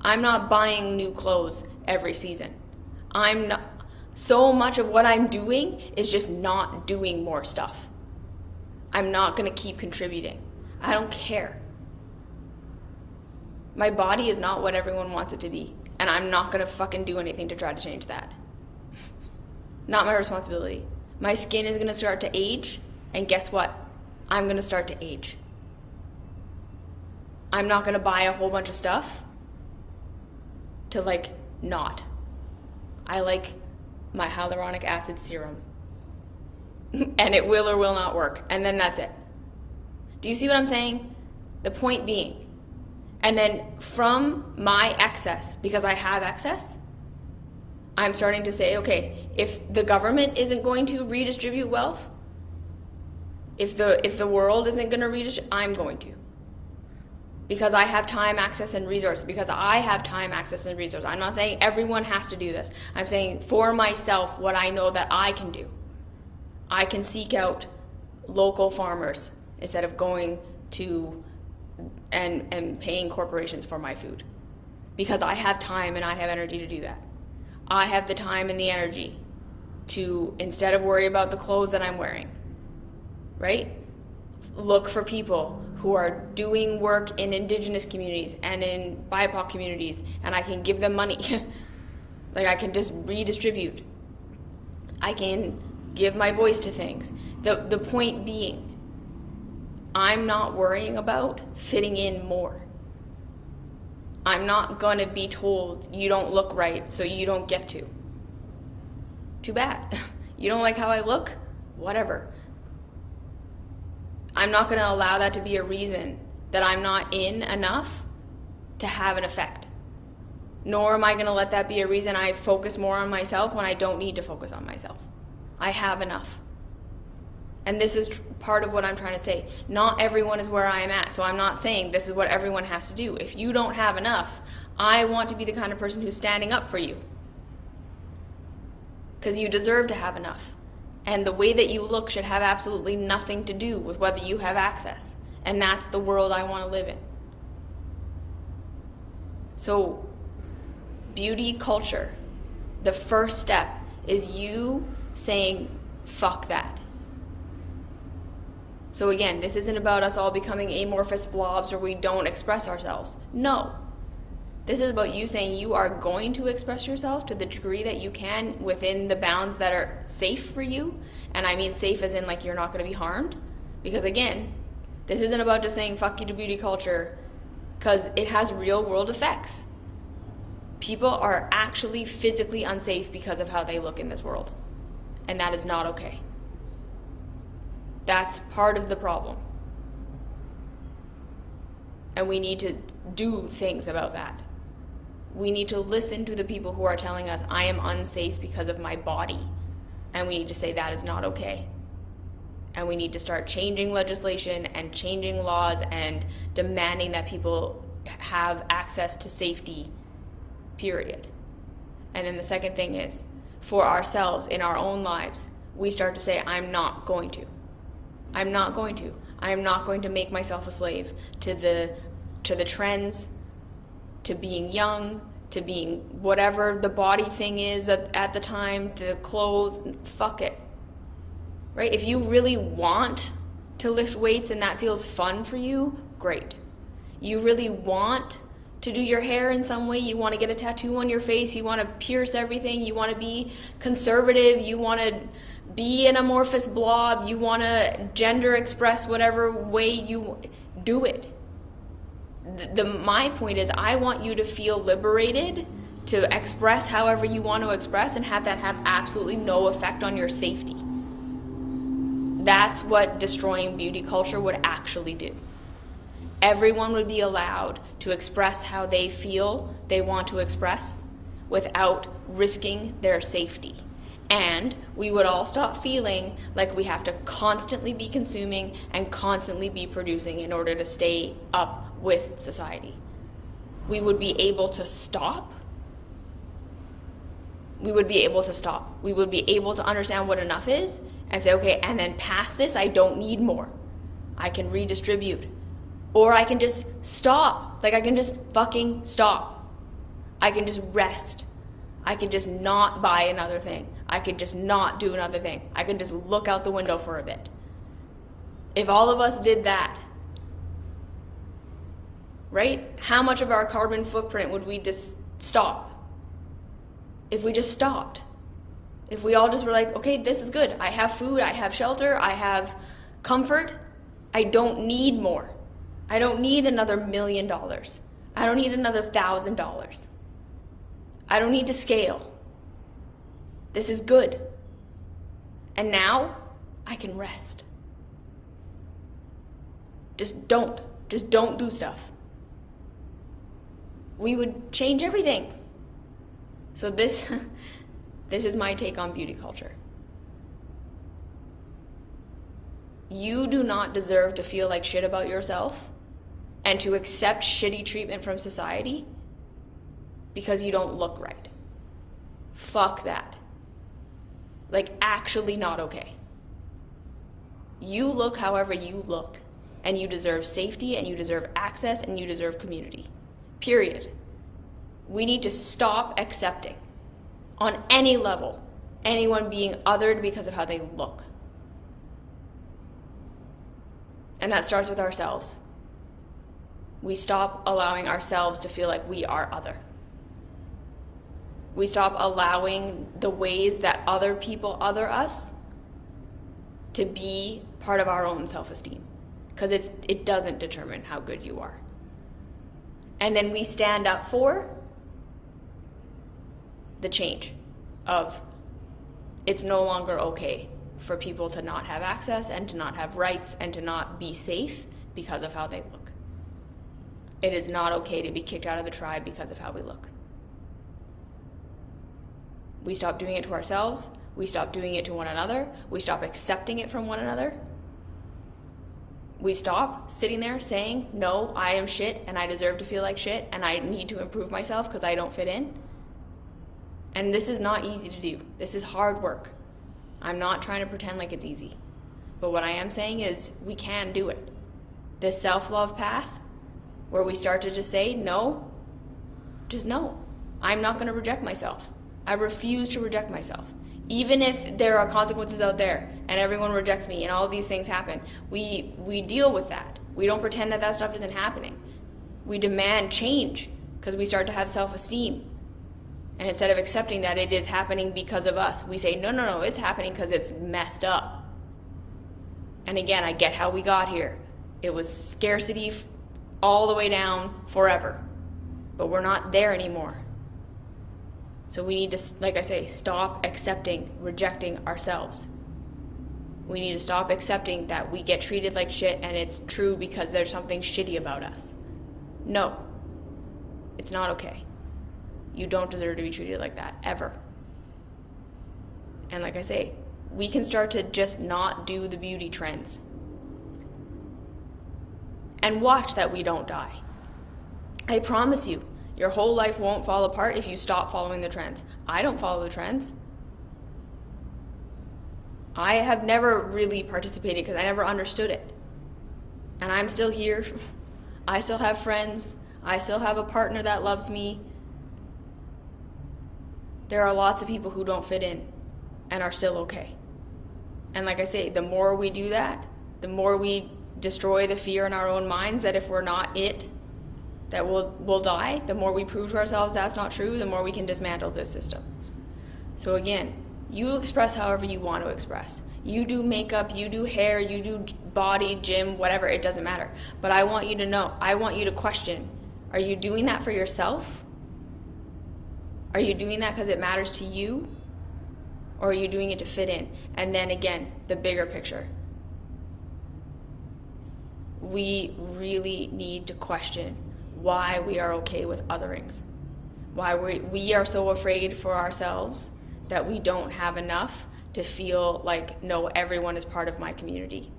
I'm not buying new clothes every season. I'm not. So much of what I'm doing is just not doing more stuff. I'm not going to keep contributing. I don't care. My body is not what everyone wants it to be, and I'm not going to fucking do anything to try to change that. Not my responsibility. My skin is going to start to age, and guess what? I'm going to start to age. I'm not going to buy a whole bunch of stuff to not. I like my hyaluronic acid serum. And it will or will not work. And then that's it. Do you see what I'm saying? The point being. And then from my excess, because I have excess, I'm starting to say, okay, if the government isn't going to redistribute wealth, if the world isn't going to redistribute, I'm going to. Because I have time, access, and resources. Because I have time, access, and resources. I'm not saying everyone has to do this. I'm saying for myself what I know that I can do. I can seek out local farmers instead of going to and paying corporations for my food. Because I have time and I have energy to do that. I have the time and the energy to, instead of worry about the clothes that I'm wearing, right? Look for people who are doing work in indigenous communities and in BIPOC communities, and I can give them money. I can just redistribute. I can give my voice to things. The point being, I'm not worrying about fitting in more. I'm not gonna be told you don't look right, so you don't get to. Too bad. You don't like how I look? Whatever. I'm not gonna allow that to be a reason that I'm not in enough to have an effect. Nor am I gonna let that be a reason I focus more on myself when I don't need to focus on myself. I have enough. And this is part of what I'm trying to say. Not everyone is where I am at, so I'm not saying this is what everyone has to do. If you don't have enough, I want to be the kind of person who's standing up for you. Because you deserve to have enough. And the way that you look should have absolutely nothing to do with whether you have access. And that's the world I want to live in. So, beauty culture, the first step is you saying, fuck that. So again, this isn't about us all becoming amorphous blobs or we don't express ourselves. No. This is about you saying you are going to express yourself to the degree that you can within the bounds that are safe for you. And I mean safe as in like you're not going to be harmed. Because again, this isn't about just saying fuck you to beauty culture, because it has real world effects. People are actually physically unsafe because of how they look in this world. And that is not okay. That's part of the problem. And we need to do things about that. We need to listen to the people who are telling us I am unsafe because of my body. And we need to say that is not okay. And we need to start changing legislation and changing laws and demanding that people have access to safety, period. And then the second thing is, for ourselves in our own lives, we start to say, I'm not going to. I'm not going to. I am not going to make myself a slave to the trends, to being young, to being whatever the body thing is at the time, the clothes, fuck it. Right? If you really want to lift weights and that feels fun for you, great. You really want to do your hair in some way, you want to get a tattoo on your face, you want to pierce everything, you want to be conservative, you want to be an amorphous blob, you want to gender express whatever way you do it. My point is, I want you to feel liberated to express however you want to express and have that have absolutely no effect on your safety. That's what destroying beauty culture would actually do. Everyone would be allowed to express how they feel they want to express without risking their safety. And we would all stop feeling like we have to constantly be consuming and constantly be producing in order to stay up with society. We would be able to stop. We would be able to stop. We would be able to understand what enough is and say, okay, and then past this, I don't need more. I can redistribute. Or I can just stop. Like I can just fucking stop. I can just rest. I can just not buy another thing. I can just not do another thing. I can just look out the window for a bit. If all of us did that, right? How much of our carbon footprint would we just stop? If we just stopped. If we all just were like, okay, this is good. I have food, I have shelter, I have comfort. I don't need more. I don't need another $1 million. I don't need another $1,000. I don't need to scale. This is good. And now I can rest. Just don't do stuff. We would change everything. So this is my take on beauty culture. You do not deserve to feel like shit about yourself and to accept shitty treatment from society because you don't look right. Fuck that. Like, actually not okay. You look however you look, and you deserve safety, and you deserve access, and you deserve community. Period. We need to stop accepting, on any level, anyone being othered because of how they look. And that starts with ourselves. We stop allowing ourselves to feel like we are other. We stop allowing the ways that other people other us to be part of our own self-esteem, because it doesn't determine how good you are. And then we stand up for the change of it's no longer okay for people to not have access and to not have rights and to not be safe because of how they look. It is not okay to be kicked out of the tribe because of how we look. We stop doing it to ourselves. We stop doing it to one another. We stop accepting it from one another. We stop sitting there saying, no, I am shit and I deserve to feel like shit and I need to improve myself because I don't fit in. And this is not easy to do. This is hard work. I'm not trying to pretend like it's easy. But what I am saying is we can do it. This self-love path where we start to just say, no, just no. I'm not going to reject myself. I refuse to reject myself. Even if there are consequences out there and everyone rejects me and all of these things happen, we deal with that. We don't pretend that that stuff isn't happening. We demand change because we start to have self-esteem. And instead of accepting that it is happening because of us, we say, no, it's happening because it's messed up. And again, I get how we got here. It was scarcity all the way down forever. But we're not there anymore. So we need to, like I say, stop accepting, rejecting ourselves. We need to stop accepting that we get treated like shit and it's true because there's something shitty about us. No, it's not okay. You don't deserve to be treated like that, ever. And like I say, we can start to just not do the beauty trends. And watch that we don't die. I promise you, your whole life won't fall apart if you stop following the trends. I don't follow the trends. I have never really participated because I never understood it. And I'm still here. I still have friends. I still have a partner that loves me. There are lots of people who don't fit in and are still okay. And like I say, the more we do that, the more we destroy the fear in our own minds that if we're not it, that we'll die. The more we prove to ourselves that's not true, the more we can dismantle this system. So again, you express however you want to express. You do makeup, you do hair, you do body, gym, whatever, it doesn't matter. But I want you to know, I want you to question, are you doing that for yourself? Are you doing that because it matters to you? Or are you doing it to fit in? And then again, the bigger picture. We really need to question why we are okay with otherings. Why we are so afraid for ourselves that we don't have enough to feel like, no, everyone is part of my community.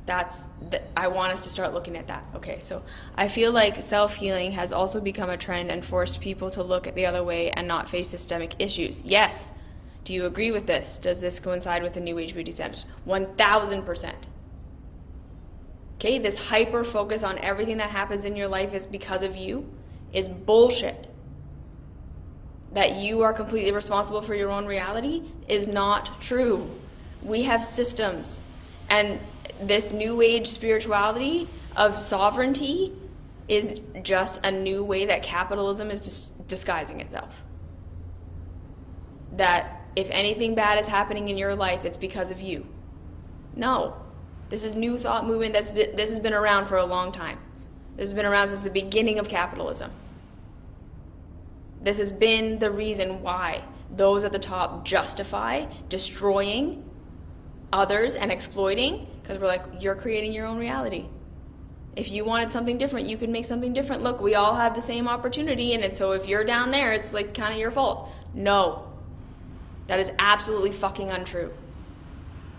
I want us to start looking at that. Okay, so I feel like self-healing has also become a trend and forced people to look at the other way and not face systemic issues. Yes. Do you agree with this? Does this coincide with the New Age beauty standards? 1000%. Okay, this hyper focus on everything that happens in your life is because of you is bullshit. That you are completely responsible for your own reality is not true. We have systems. And this New Age spirituality of sovereignty is just a new way that capitalism is disguising itself. That if anything bad is happening in your life, it's because of you. No. This is new thought movement this has been around for a long time. This has been around since the beginning of capitalism. This has been the reason why those at the top justify destroying others and exploiting, because we're like, you're creating your own reality. If you wanted something different, you could make something different. Look, we all have the same opportunity, and so if you're down there, it's like kind of your fault. No. That is absolutely fucking untrue.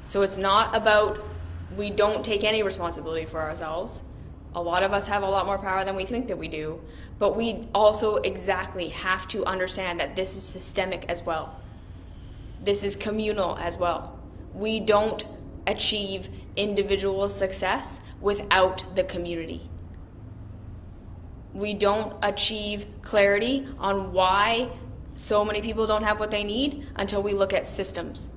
So it's not about we don't take any responsibility for ourselves. A lot of us have a lot more power than we think that we do, but we also exactly have to understand that this is systemic as well. This is communal as well. We don't achieve individual success without the community. We don't achieve clarity on why so many people don't have what they need until we look at systems.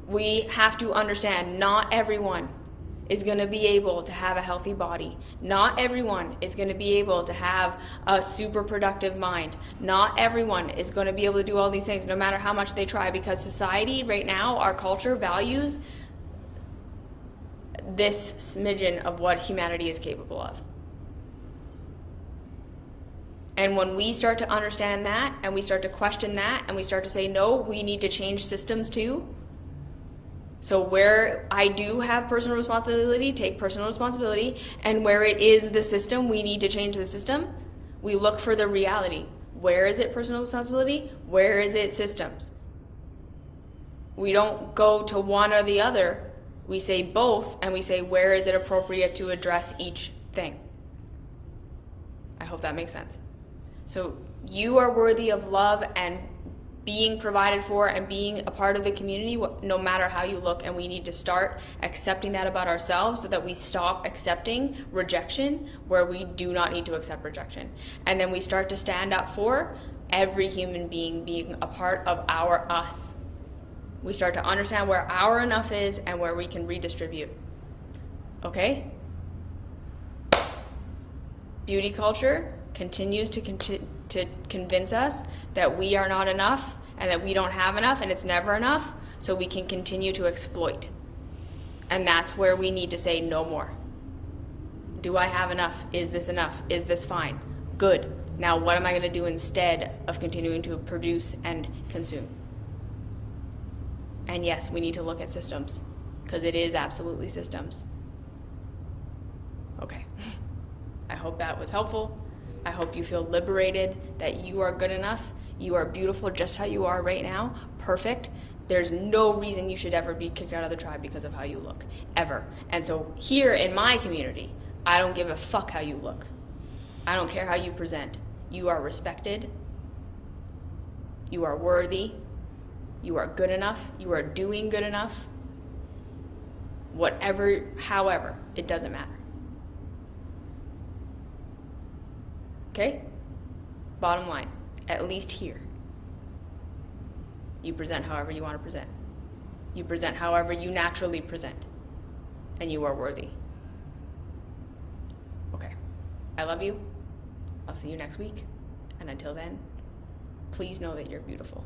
We have to understand not everyone is going to be able to have a healthy body. Not everyone is going to be able to have a super productive mind. Not everyone is going to be able to do all these things, no matter how much they try, because society right now, our culture values this smidgen of what humanity is capable of. And when we start to understand that, and we start to question that, and we start to say, no, we need to change systems too. So where I do have personal responsibility, take personal responsibility, and where it is the system, we need to change the system. We look for the reality. Where is it personal responsibility? Where is it systems? We don't go to one or the other. We say both, and we say, where is it appropriate to address each thing? I hope that makes sense. So you are worthy of love and being provided for and being a part of the community, no matter how you look. And we need to start accepting that about ourselves so that we stop accepting rejection where we do not need to accept rejection. And then we start to stand up for every human being a part of our us. We start to understand where our enough is and where we can redistribute. Okay? Beauty culture continues to convince us that we are not enough and that we don't have enough and it's never enough, so we can continue to exploit. And that's where we need to say no more. Do I have enough? Is this enough? Is this fine? Good. Now what am I going to do instead of continuing to produce and consume? And yes, we need to look at systems, because it is absolutely systems. Okay. I hope that was helpful. I hope you feel liberated, that you are good enough. You are beautiful just how you are right now. Perfect. There's no reason you should ever be kicked out of the tribe because of how you look, ever. And so here in my community, I don't give a fuck how you look. I don't care how you present. You are respected. You are worthy. You are good enough. You are doing good enough. Whatever, however, it doesn't matter. Okay? Bottom line, at least here. You present however you want to present. You present however you naturally present. And you are worthy. Okay. I love you. I'll see you next week. And until then, please know that you're beautiful.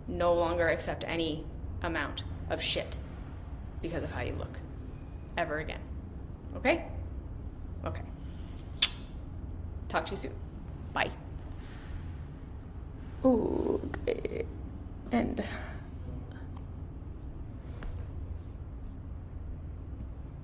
No longer accept any amount of shit because of how you look. Ever again. Okay? Okay. Talk to you soon. Bye. Okay. End.